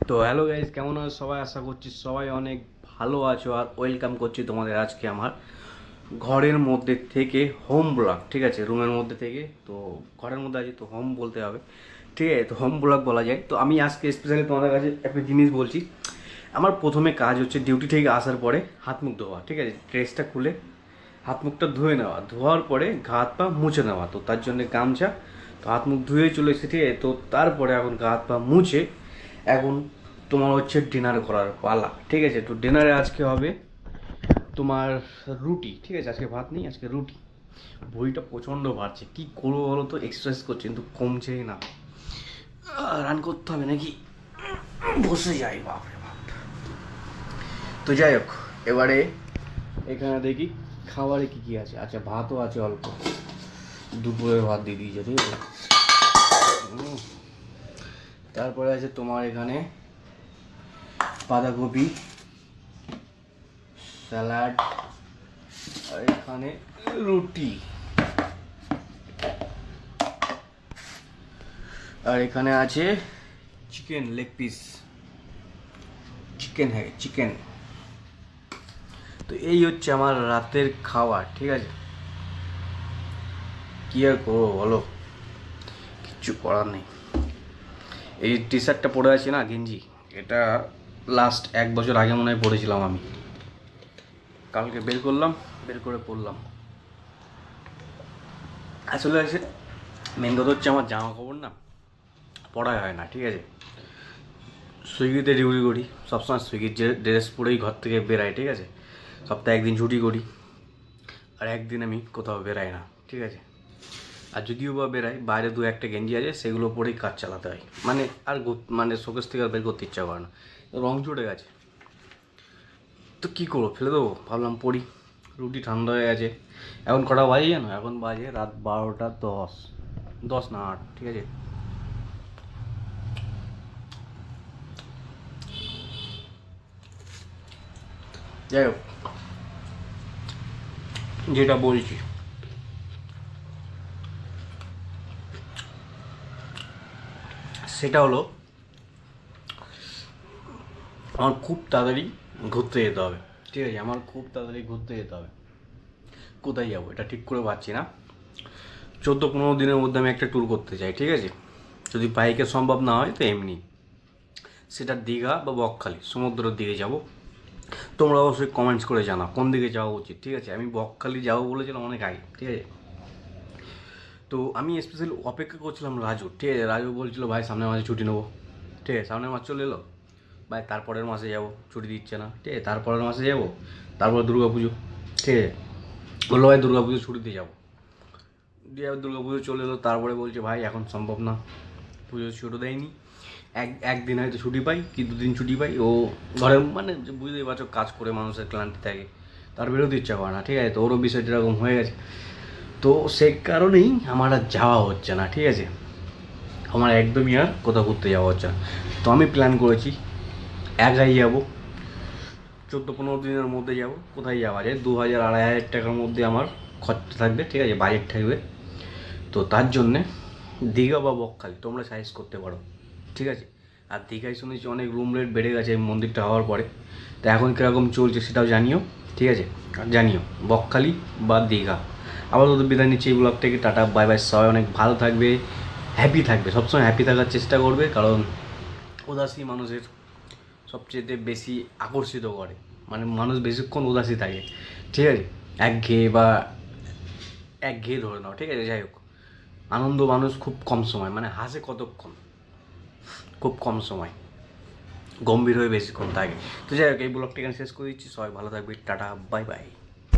তো hello guys, কেমন আছো সবাই? আশা করছি সবাই অনেক ভালো আছো আর ওয়েলকাম করছি তোমাদের আজকে আমার ঘরের মধ্যে থেকে হোম ব্লগ। ঠিক আছে, রুমের মধ্যে থেকে তো ঘরের মধ্যে আছি তো হোম বলতে হবে। ঠিক আছে, তো হোম ব্লগ বলা যায়। তো আমি আজকে স্পেশালি তোমাদের কাছে একটা জিনিস বলছি। আমার প্রথমে কাজ হচ্ছে ডিউটি থেকে আসার পরে হাত মুখ ধোয়া। ঠিক আছে, ড্রেসটা খুলে হাত মুখটা ধুয়ে নেওয়া, ধোয়ার পরে গা হাত পা মুছে নেওয়া। তো তার জন্য গামছা, তো হাত মুখ ধুয়ে চলে এসেছে। ঠিক আছে, তো তারপরে এখন গা হাত পা মুছে এখন তোমার হচ্ছে ডিনার করার পালা। ঠিক আছে, তো ডিনারে আজকে হবে তোমার রুটি। ঠিক আছে, আজকে ভাত নেই, আজকে রুটি। বইটা প্রচণ্ড বাড়ছে, কি করবো বলো তো? এক্সারসাইজ করছি কিন্তু কমছেই না। রান করতে হবে নাকি? বসে যাই, বাপরে বাপ। তো যাই হোক, এবারে এখানে দেখি খাবারে কি কি আছে। আচ্ছা, ভাতও আছে অল্প, দুপুরের ভাত দিয়ে দিয়েছে। ঠিক আছে, তারপরে আছে তোমার এখানে বাঁধাকপি, স্যালাড, আর এখানে রুটি, আর এখানে আছে চিকেন লেগ পিস, চিকেন হ্যাঁ চিকেন। তো এই হচ্ছে আমার রাতের খাবার। ঠিক আছে, কি আর করবো বলো, কিচ্ছু করার নেই। এই টি শার্টটা পরে আছি না, গেঞ্জি, এটা লাস্ট 1 বছর আগে মনে হয় পরেছিলাম আমি। কালকে বের করলাম, বের করে পরলাম। আসলে আছে মেন কথা হচ্ছে আমার জামা কাপড় না পরাই হয় না। ঠিক আছে, সুইগিতে ডিউটি করি, সবসময় সুইগির যে ড্রেস পরেই ঘর থেকে বেরাই। ঠিক আছে, সপ্তাহে একদিন ছুটি করি, আর একদিন আমি কোথাও বেরাই না। ঠিক আছে, আর যদিও বা বেরাই, বাইরে 2-1টা গেঞ্জি আছে, সেগুলো পরেই কাজ চালাতে হয়। মানে আর মানে শোকেস থেকে আর বের করতে ইচ্ছা করে না, রং চড়ে গেছে। তো কী করবো, ফেলে দেবো, ভাবলাম পড়ি। রুটি ঠান্ডা হয়ে গেছে। এখন কটা বাজে জানো? এখন বাজে রাত 12টা 10, 10 না 8। ঠিক আছে, যাই হোক, যেটা বলছি সেটা হলো আমার খুব তাড়াতাড়ি ঘুরতে যেতে হবে। ঠিক আছে, আমার খুব তাড়াতাড়ি ঘুরতে যেতে হবে। কোথায় যাবো এটা ঠিক করে পাচ্ছি না। 14-15 দিনের মধ্যে আমি একটা ট্যুর করতে চাই। ঠিক আছে, যদি বাইকে সম্ভব না হয় তো এমনি, সেটা দীঘা বা বকখালি সমুদ্রের দিকে যাব। তোমরা অবশ্যই কমেন্টস করে জানাও কোন দিকে যাওয়া উচিত। ঠিক আছে, আমি বকখালি যাবো বলেছিলাম অনেক আগে। ঠিক আছে, তো আমি স্পেশালি অপেক্ষা করছিলাম রাজু। ঠিক আছে, রাজু বলছিল ভাই সামনের মাসে ছুটি নেবো। ঠিক আছে, সামনের মাস চলে এলো, ভাই তারপরের মাসে যাব, ছুটি দিচ্ছে না। ঠিক আছে, তারপরের মাসে যাব, তারপরে দুর্গা পুজো। ঠিক আছে, বললো ভাই দুর্গা পুজো ছুটিতে যাবো। দিয়ে দুর্গা পুজো চলে এলো, তারপরে বলছে ভাই এখন সম্ভব না, পুজো ছুটি দেয়নি। একদিন হয়তো ছুটি পাই কি 2 দিন ছুটি পাই। ও ঘরে মানে বুঝতেই পারছো, কাজ করে মানুষের ক্লান্তি থাকে, তার বেরোতে ইচ্ছা করে না। ঠিক আছে, তো ওরও বিষয়টা এরকম হয়ে গেছে। তো সেই কারণেই আমার আর যাওয়া হচ্ছে না। ঠিক আছে, আমার একদমই আর কোথাও ঘুরতে যাওয়া হচ্ছে না। তো আমি প্ল্যান করেছি একাই যাবো, 14-15 দিনের মধ্যে যাব। কোথায় যাওয়া যায়, 2000-2500 টাকার মধ্যে আমার খরচা থাকবে। ঠিক আছে, বাজেট থাকবে। তো তার জন্যে দীঘা বা বকখালি তোমরা সাইজ করতে পারো। ঠিক আছে, আর দীঘায় শুনেছি অনেক রুম রেট বেড়ে গেছে এই মন্দিরটা হওয়ার পরে। তো এখন কীরকম চলছে সেটাও জানিও। ঠিক আছে, আর জানিও বকখালি বা দীঘা। আপাতত বিদায় নিচ্ছি এই ব্লগ থেকে। Tata, bye bye. সবাই অনেক ভালো থাকবে, হ্যাপি থাকবে, সবসময় হ্যাপি থাকার চেষ্টা করবে, কারণ উদাসী মানুষের সবচেয়ে বেশি আকর্ষিত করে। মানে মানুষ বেশিক্ষণ উদাসী থাকে। ঠিক আছে, একঘেয়ে বা একঘেয়ে ধরে নাও। ঠিক আছে, যাই হোক, আনন্দ মানুষ খুব কম সময়, মানে হাসে কতক্ষণ, খুব কম সময়, গম্ভীর হয়ে বেশিক্ষণ থাকে। তো যাই হোক, এই ব্লগটা এখানে শেষ করে দিচ্ছি। সবাই ভালো থাকবে, টাটা, বাই বাই।